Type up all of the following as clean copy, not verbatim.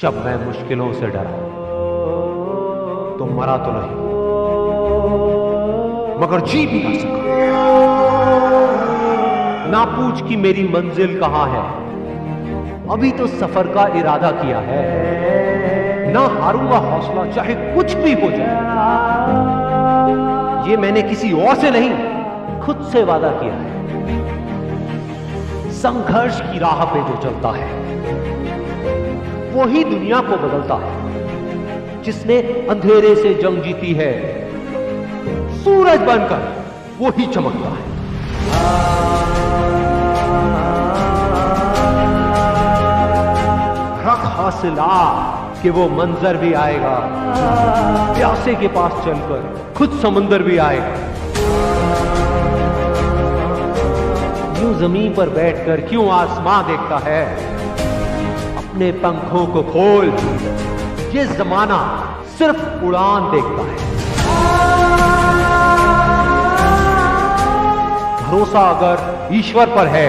जब मैं मुश्किलों से डरा तो मरा तो नहीं मगर जी भी ना सका। ना पूछ कि मेरी मंजिल कहां है, अभी तो सफर का इरादा किया है। ना हारूंगा हौसला चाहे कुछ भी हो जाए, ये मैंने किसी और से नहीं खुद से वादा किया है। संघर्ष की राह पे जो चलता है वही दुनिया को बदलता है। जिसने अंधेरे से जंग जीती है सूरज बनकर वो ही चमकता है। रख हौसला कि वो मंजर भी आएगा, प्यासे के पास चलकर खुद समंदर भी आएगा। यूं जमीन पर बैठकर क्यों आसमां देखता है, अपने पंखों को खोल, ये जमाना सिर्फ उड़ान देखता है। भरोसा अगर ईश्वर पर है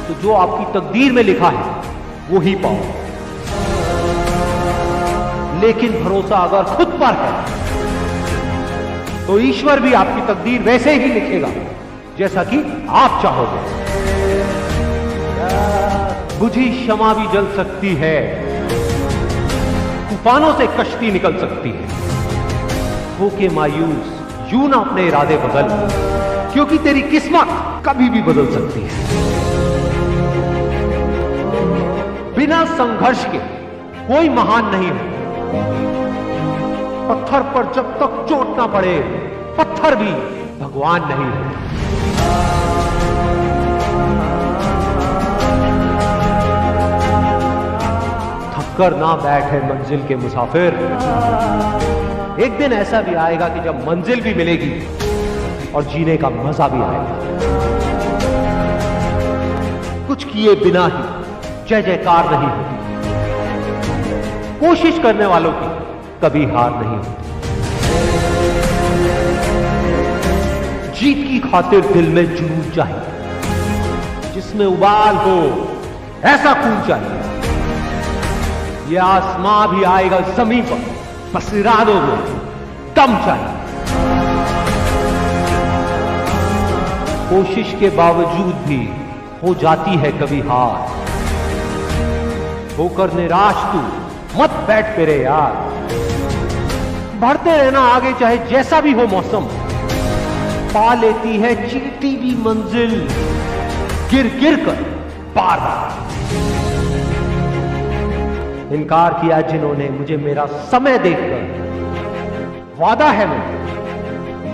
तो जो आपकी तकदीर में लिखा है वो ही पाओ, लेकिन भरोसा अगर खुद पर है तो ईश्वर भी आपकी तकदीर वैसे ही लिखेगा जैसा कि आप चाहोगे। बुझी शमा भी जल सकती है, तूफानों से कश्ती निकल सकती है। होके मायूस यूं ना अपने इरादे बदल, क्योंकि तेरी किस्मत कभी भी बदल सकती है। बिना संघर्ष के कोई महान नहीं है। पत्थर पर जब तक चोट ना पड़े पत्थर भी भगवान नहीं है। थककर ना बैठे मंजिल के मुसाफिर, एक दिन ऐसा भी आएगा कि जब मंजिल भी मिलेगी और जीने का मजा भी आएगा। कुछ किए बिना ही जय जयकार नहीं होती, कोशिश करने वालों की कभी हार नहीं होती। जीत की खातिर दिल में जुनून चाहिए, जिसमें उबाल हो ऐसा खून चाहिए। यह आसमां भी आएगा जमीन पर, बस इरादों में दम चाहिए। कोशिश के बावजूद भी हो जाती है कभी हार, होकर निराश तू मत बैठ फिरे यार। बढ़ते रहना आगे चाहे जैसा भी हो मौसम, पा लेती है चीटी भी मंजिल गिर गिर कर पार। इनकार किया जिन्होंने मुझे मेरा समय देखकर, वादा है मैं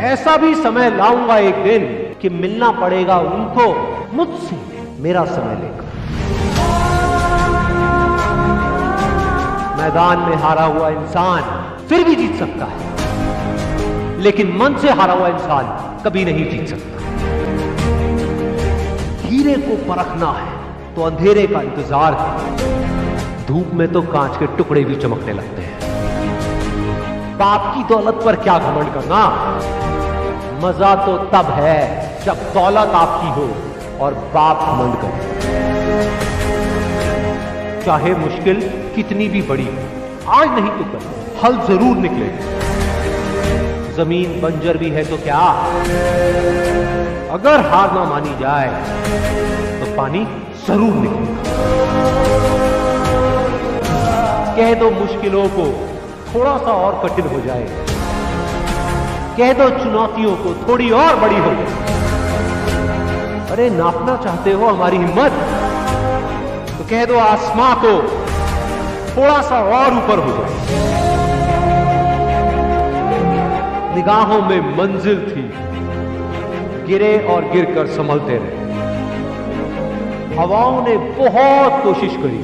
ऐसा भी समय लाऊंगा एक दिन कि मिलना पड़ेगा उनको मुझसे मेरा समय लेकर। मैदान में हारा हुआ इंसान फिर भी जीत सकता है, लेकिन मन से हारा हुआ इंसान कभी नहीं जीत सकता। हीरे को परखना है तो अंधेरे का इंतजार है। धूप में तो कांच के टुकड़े भी चमकने लगते हैं। बाप की दौलत पर क्या घमंड करना, मजा तो तब है जब दौलत आपकी हो और बाप घमंड करे। चाहे मुश्किल कितनी भी बड़ी हो, आज नहीं तो कल हल जरूर निकलेगा। जमीन बंजर भी है तो क्या, अगर हार ना मानी जाए तो पानी जरूर निकलेगा। कह दो मुश्किलों को थोड़ा सा और कठिन हो जाए, कह दो चुनौतियों को थोड़ी और बड़ी हो जाए। अरे नापना चाहते हो हमारी हिम्मत, तो कह दो आसमां को थोड़ा सा और ऊपर हो जाए। निगाहों में मंजिल थी, गिरे और गिरकर संभलते रहे। हवाओं ने बहुत कोशिश करी,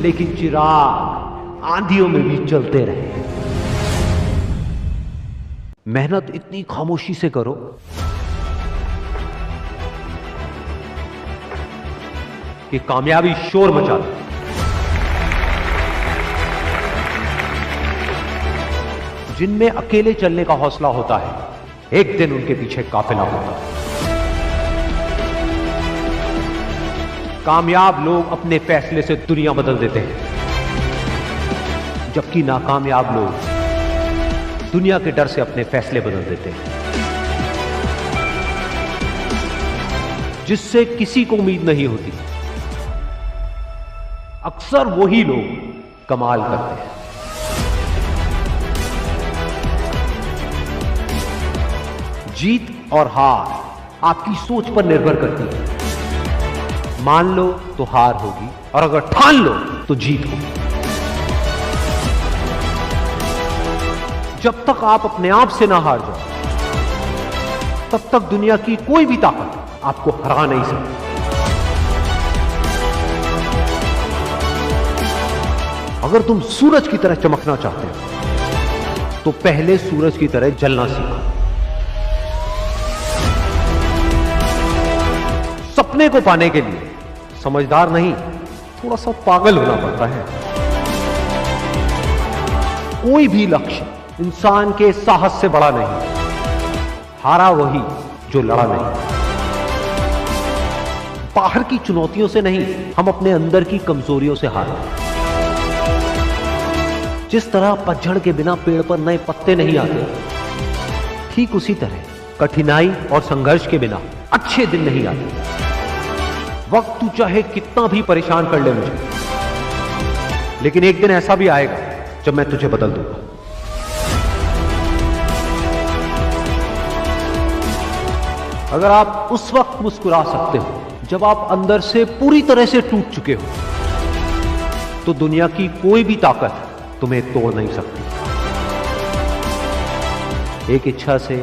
लेकिन चिराग आंधियों में भी चलते रहे। मेहनत इतनी खामोशी से करो कि कामयाबी शोर मचा दे। जिनमें अकेले चलने का हौसला होता है, एक दिन उनके पीछे काफिला होता है। कामयाब लोग अपने फैसले से दुनिया बदल देते हैं, जबकि नाकामयाब लोग दुनिया के डर से अपने फैसले बदल देते हैं। जिससे किसी को उम्मीद नहीं होती, अक्सर वही लोग कमाल करते हैं। जीत और हार आपकी सोच पर निर्भर करती है। मान लो तो हार होगी, और अगर ठान लो तो जीत होगी। जब तक आप अपने आप से ना हार जाओ, तब तक दुनिया की कोई भी ताकत आपको हरा नहीं सकती। अगर तुम सूरज की तरह चमकना चाहते हो, तो पहले सूरज की तरह जलना सीखो। सपने को पाने के लिए समझदार नहीं, थोड़ा सा पागल होना पड़ता है। कोई भी लक्ष्य इंसान के साहस से बड़ा नहीं। हारा वही जो लड़ा नहीं। बाहर की चुनौतियों से नहीं, हम अपने अंदर की कमजोरियों से हारे। जिस तरह पतझड़ के बिना पेड़ पर नए पत्ते नहीं आते, ठीक उसी तरह कठिनाई और संघर्ष के बिना अच्छे दिन नहीं आते। वक्त तू चाहे कितना भी परेशान कर ले मुझे, लेकिन एक दिन ऐसा भी आएगा जब मैं तुझे बदल दूंगा। अगर आप उस वक्त मुस्कुरा सकते हो जब आप अंदर से पूरी तरह से टूट चुके हो, तो दुनिया की कोई भी ताकत तुम्हें तोड़ नहीं सकती। एक इच्छा से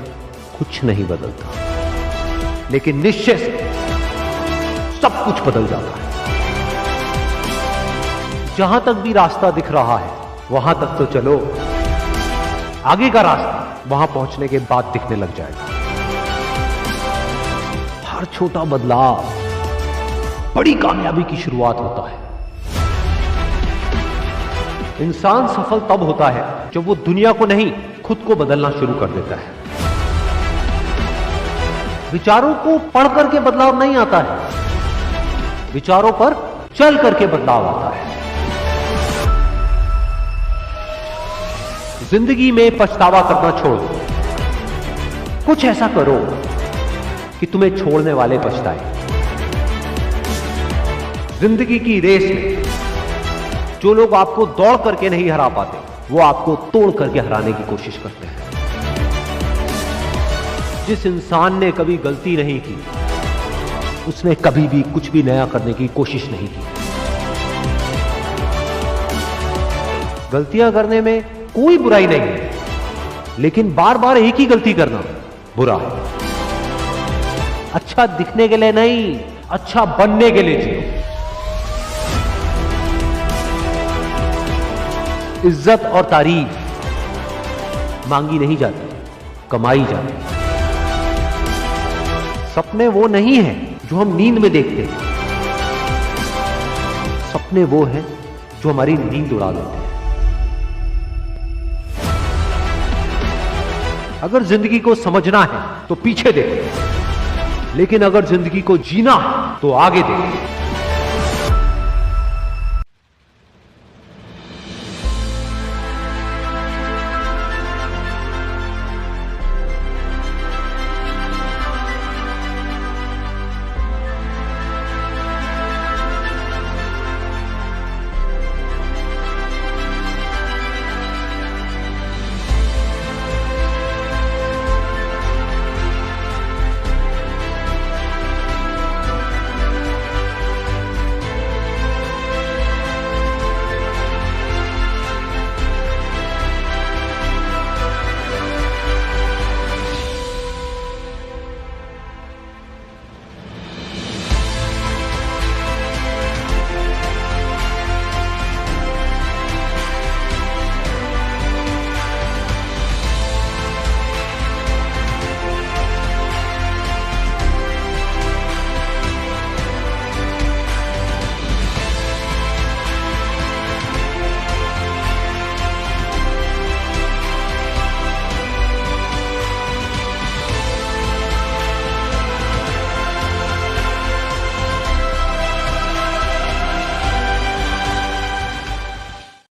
कुछ नहीं बदलता, लेकिन निश्चय से सब कुछ बदल जाता है। जहां तक भी रास्ता दिख रहा है, वहां तक तो चलो। आगे का रास्ता वहां पहुंचने के बाद दिखने लग जाएगा। हर छोटा बदलाव बड़ी कामयाबी की शुरुआत होता है। इंसान सफल तब होता है जब वो दुनिया को नहीं, खुद को बदलना शुरू कर देता है। विचारों को पढ़ करके बदलाव नहीं आता है, विचारों पर चल करके बदलाव आता है। जिंदगी में पछतावा करना छोड़ दो। कुछ ऐसा करो कि तुम्हें छोड़ने वाले पछताए। जिंदगी की रेस में जो लोग आपको दौड़ करके नहीं हरा पाते, वो आपको तोड़ करके हराने की कोशिश करते हैं। जिस इंसान ने कभी गलती नहीं की, उसने कभी भी कुछ भी नया करने की कोशिश नहीं की। गलतियां करने में कोई बुराई नहीं है, लेकिन बार बार एक ही गलती करना बुरा है। अच्छा दिखने के लिए नहीं, अच्छा बनने के लिए जियो। इज्जत और तारीफ मांगी नहीं जाती, कमाई जाती। सपने वो नहीं है जो हम नींद में देखते हैं, सपने वो हैं जो हमारी नींद उड़ा देते हैं। अगर जिंदगी को समझना है तो पीछे देखो, लेकिन अगर जिंदगी को जीना है तो आगे देखो।